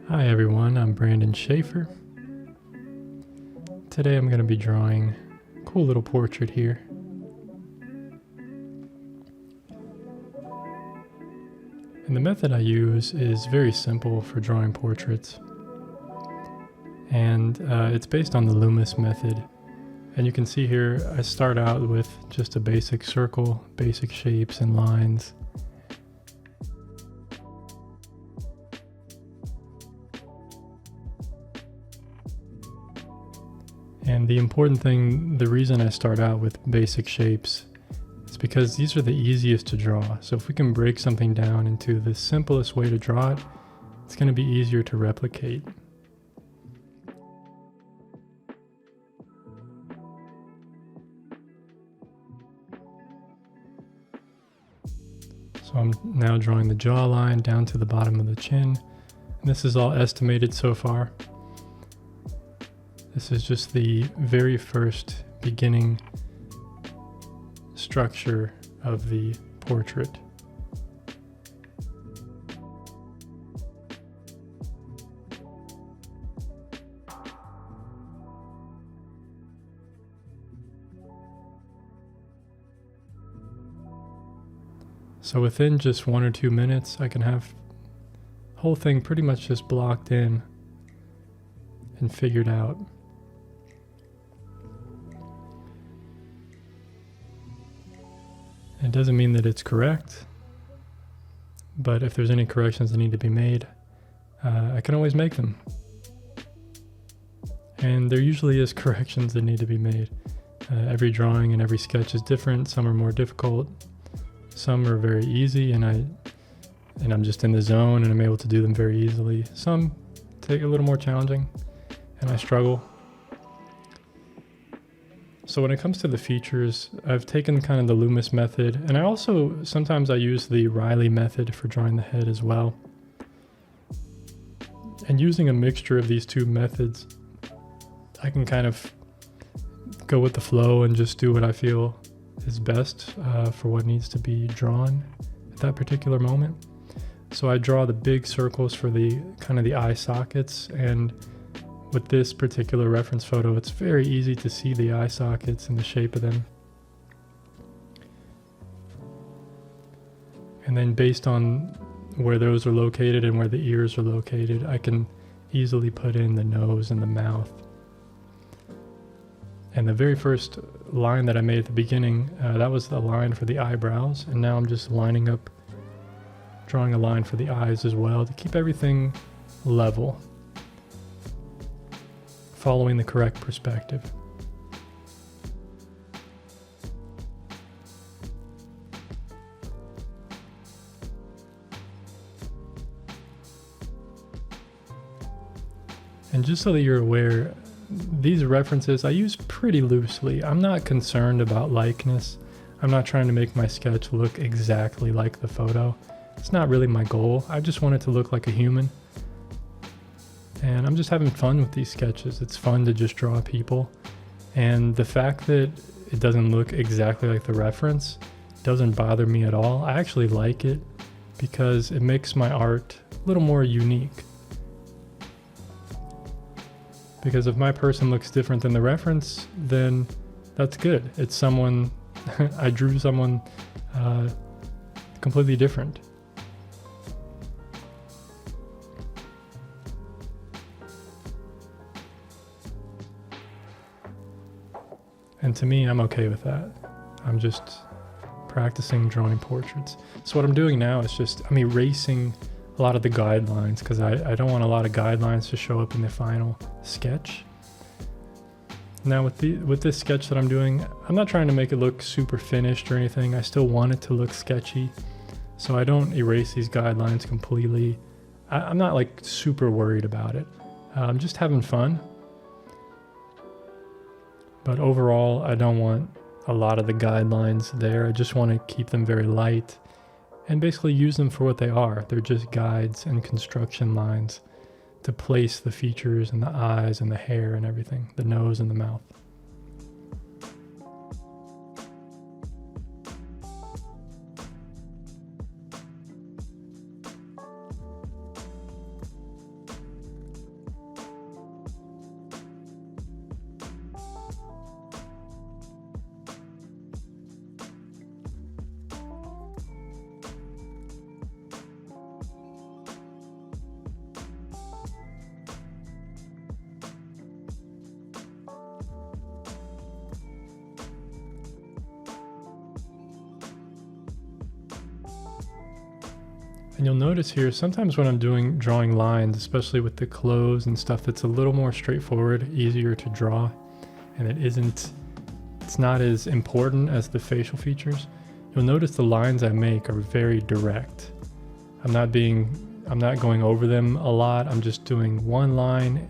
Hi everyone, I'm Brandon Schaefer. Today I'm going to be drawing a cool little portrait here. And the method I use is very simple for drawing portraits. And it's based on the Loomis method. And you can see here I start out with just a basic circle, basic shapes and lines. And the important thing, the reason I start out with basic shapes is because these are the easiest to draw. So if we can break something down into the simplest way to draw it, it's going to be easier to replicate. So I'm now drawing the jawline down to the bottom of the chin. And this is all estimated so far. This is just the very first beginning structure of the portrait. So within just 1 or 2 minutes, I can have the whole thing pretty much just blocked in and figured out. It doesn't mean that it's correct, but if there's any corrections that need to be made, I can always make them. And there usually is corrections that need to be made. Every drawing and every sketch is different. Some are more difficult, some are very easy, and I'm just in the zone and I'm able to do them very easily. Some take a little more challenging, and I struggle. So when it comes to the features, I've taken kind of the Loomis method, and I also sometimes I use the Riley method for drawing the head as well. And using a mixture of these two methods, I can kind of go with the flow and just do what I feel is best for what needs to be drawn at that particular moment. So I draw the big circles for the kind of the eye sockets, and with this particular reference photo, it's very easy to see the eye sockets and the shape of them. And then based on where those are located and where the ears are located, I can easily put in the nose and the mouth. And the very first line that I made at the beginning, that was the line for the eyebrows. And now I'm just lining up, drawing a line for the eyes as well to keep everything level, following the correct perspective. And just so that you're aware, these references I use pretty loosely. I'm not concerned about likeness. I'm not trying to make my sketch look exactly like the photo. It's not really my goal. I just want it to look like a human. And I'm just having fun with these sketches. It's fun to just draw people. And the fact that it doesn't look exactly like the reference doesn't bother me at all. I actually like it because it makes my art a little more unique. Because if my person looks different than the reference, then that's good. It's someone, I drew someone completely different. And to me, I'm okay with that. I'm just practicing drawing portraits. So what I'm doing now is I'm erasing a lot of the guidelines because I don't want a lot of guidelines to show up in the final sketch. Now with this sketch that I'm doing, I'm not trying to make it look super finished or anything. I still want it to look sketchy. So I don't erase these guidelines completely. I'm not like super worried about it. I'm just having fun. But overall, I don't want a lot of the guidelines there. I just want to keep them very light and basically use them for what they are. They're just guides and construction lines to place the features and the eyes and the hair and everything, the nose and the mouth. And you'll notice here, sometimes when I'm drawing lines, especially with the clothes and stuff that's a little more straightforward, easier to draw, and it's not as important as the facial features, you'll notice the lines I make are very direct. I'm not going over them a lot. I'm just doing one line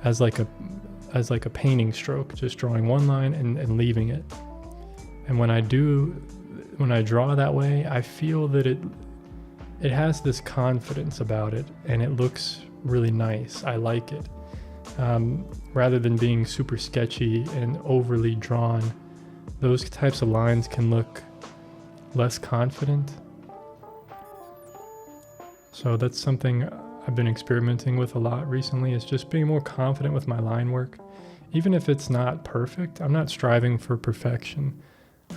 as like a painting stroke, just drawing one line and leaving it. And when I draw that way, I feel that it has this confidence about it, and it looks really nice. I like it. Rather than being super sketchy and overly drawn, those types of lines can look less confident. So that's something I've been experimenting with a lot recently, is just being more confident with my line work. Even if it's not perfect, I'm not striving for perfection.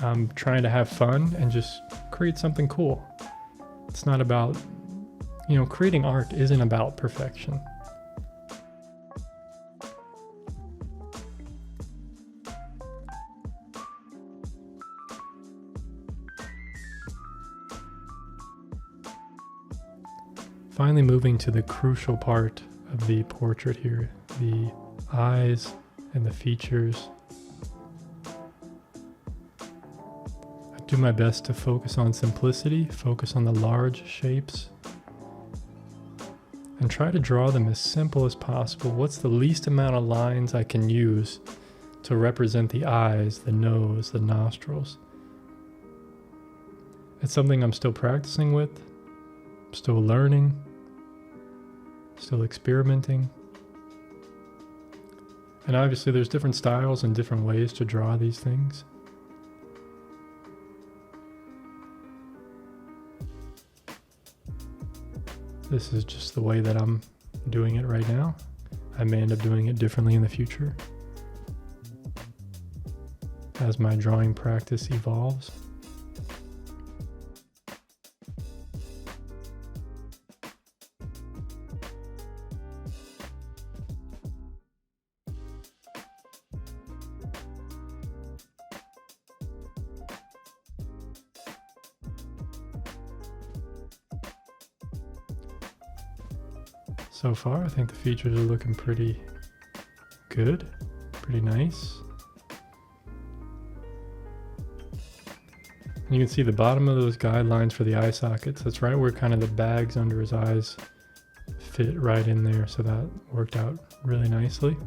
I'm trying to have fun and just create something cool. It's not about, creating art isn't about perfection. Finally, moving to the crucial part of the portrait here, the eyes and the features. I do my best to focus on simplicity, focus on the large shapes, and try to draw them as simple as possible. What's the least amount of lines I can use to represent the eyes, the nose, the nostrils? It's something I'm still practicing with, still learning, still experimenting. And obviously there's different styles and different ways to draw these things. This is just the way that I'm doing it right now. I may end up doing it differently in the future as my drawing practice evolves. So far, I think the features are looking pretty good, pretty nice. And you can see the bottom of those guidelines for the eye sockets. That's right where kind of the bags under his eyes fit right in there. So that worked out really nicely.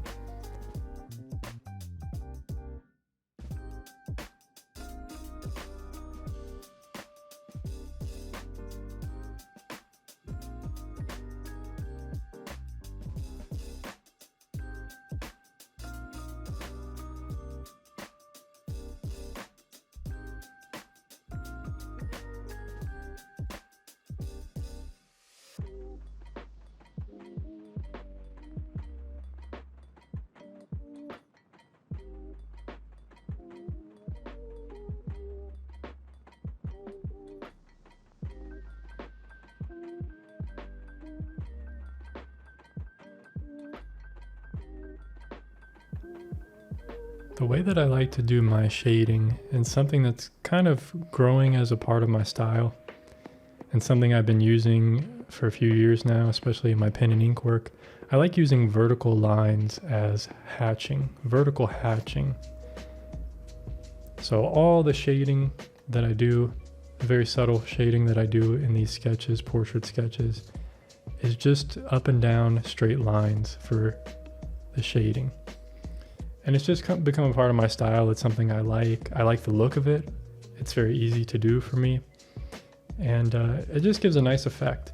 The way that I like to do my shading, and something that's kind of growing as a part of my style, and something I've been using for a few years now, especially in my pen and ink work, I like using vertical lines as hatching, vertical hatching. So all the shading that I do, the very subtle shading that I do in these sketches, portrait sketches, is just up and down straight lines for the shading. And it's just become a part of my style. It's something I like. I like the look of it. It's very easy to do for me. And it just gives a nice effect.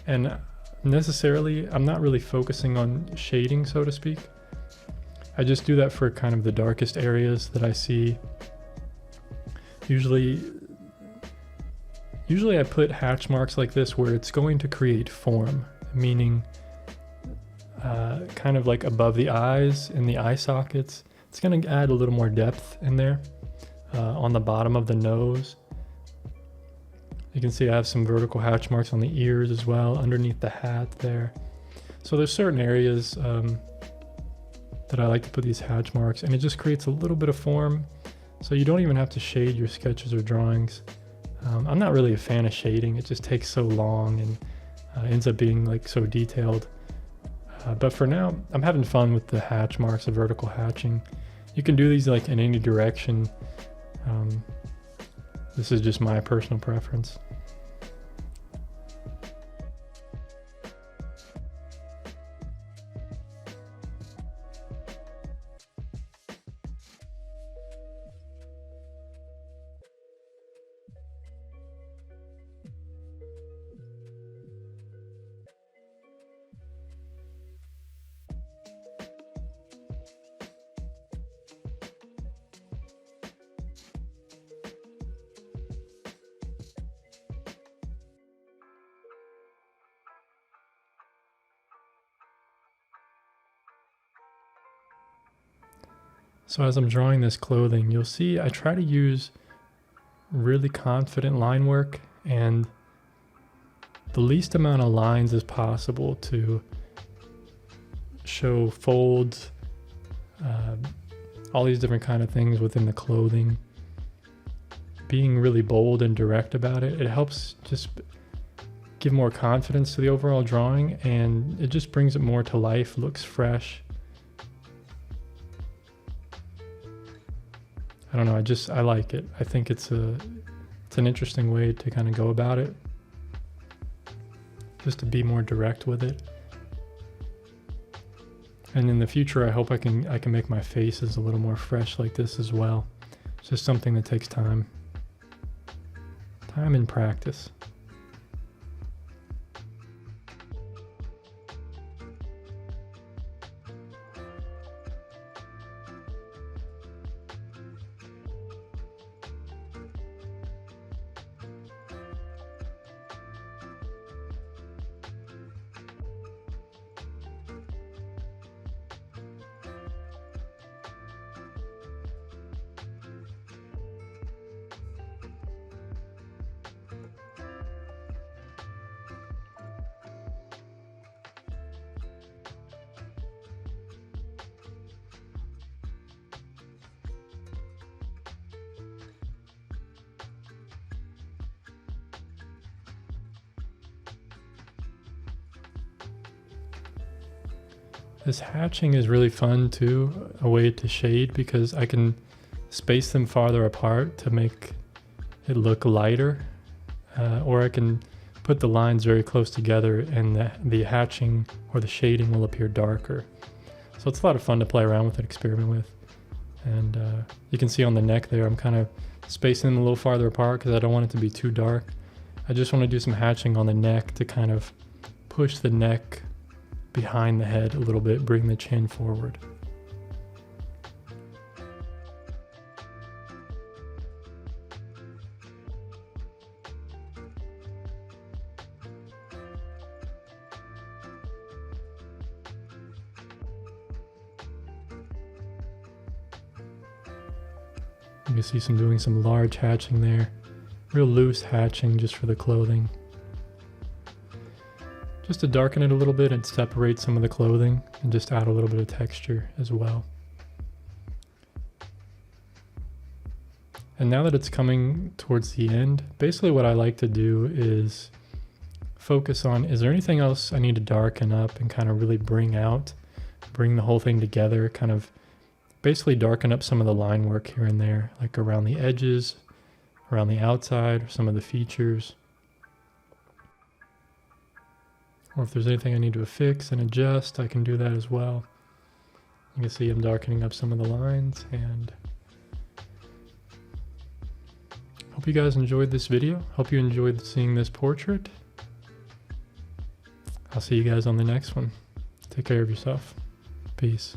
And necessarily, I'm not really focusing on shading, so to speak. I just do that for kind of the darkest areas that I see. Usually I put hatch marks like this where it's going to create form, meaning kind of like above the eyes in the eye sockets. It's going to add a little more depth in there. On the bottom of the nose, you can see I have some vertical hatch marks on the ears as well, underneath the hat there. So there's certain areas that I like to put these hatch marks, and it just creates a little bit of form. So you don't even have to shade your sketches or drawings. I'm not really a fan of shading. It just takes so long and ends up being like so detailed. But for now, I'm having fun with the hatch marks, the vertical hatching. You can do these like in any direction. This is just my personal preference. So as I'm drawing this clothing, you'll see I try to use really confident line work and the least amount of lines as possible to show folds, all these different kind of things within the clothing. Being really bold and direct about it, it helps just give more confidence to the overall drawing, and it just brings it more to life, looks fresh. I don't know, I like it. I think it's an interesting way to kind of go about it. Just to be more direct with it. And in the future, I hope I can make my faces a little more fresh like this as well. It's just something that takes time. Time and practice. This hatching is really fun too, a way to shade, because I can space them farther apart to make it look lighter, or I can put the lines very close together and the hatching or the shading will appear darker. So it's a lot of fun to play around with and experiment with. And you can see on the neck there, I'm kind of spacing them a little farther apart because I don't want it to be too dark. I just want to do some hatching on the neck to kind of push the neck behind the head a little bit, bring the chin forward. You can see doing some large hatching there, real loose hatching just for the clothing. Just to darken it a little bit and separate some of the clothing and just add a little bit of texture as well. And now that it's coming towards the end, basically what I like to do is focus on, is there anything else I need to darken up and kind of really bring the whole thing together, kind of basically darken up some of the line work here and there, like around the edges, around the outside, some of the features. Or if there's anything I need to fix and adjust, I can do that as well. You can see I'm darkening up some of the lines, and hope you guys enjoyed this video. Hope you enjoyed seeing this portrait. I'll see you guys on the next one. Take care of yourself. Peace.